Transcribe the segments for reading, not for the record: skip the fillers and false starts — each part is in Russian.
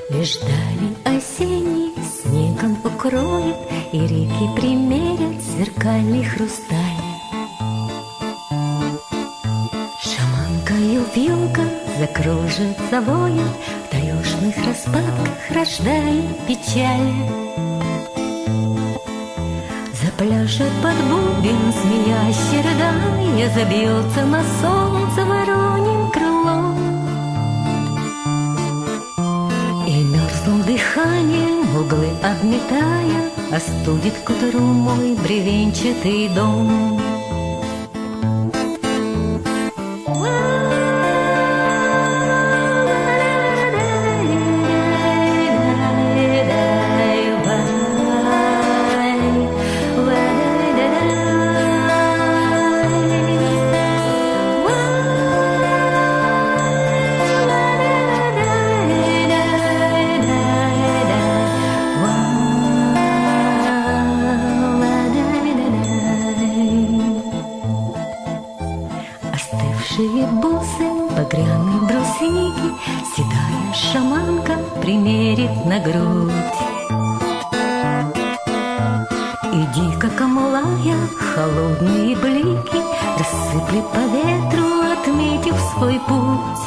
Лишь дали осенний снегом укроет, и реки примерят зеркальный хрусталь. Шаманкою вьюга закружит, завоет, в таежных распадках рождает печаль. Запляшет под бубен змея сердая, забьется на солнце вороньим крылом. И мерзлым дыханием углы обметая, остудит к утру мой бревенчатый дом. Остывшие бусы, багряные брусники, седая шаманка примерит на грудь. И дико камлая холодные блики рассыплет по ветру, отметив свой путь.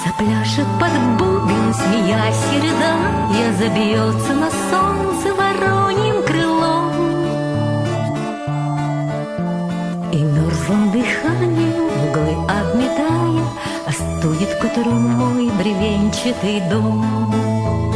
Запляшет под бубен змея сердая, забьется на солнце вороньим крылом. И мерзлым дыханием углы обметая, остудит к утру мой бревенчатый дом.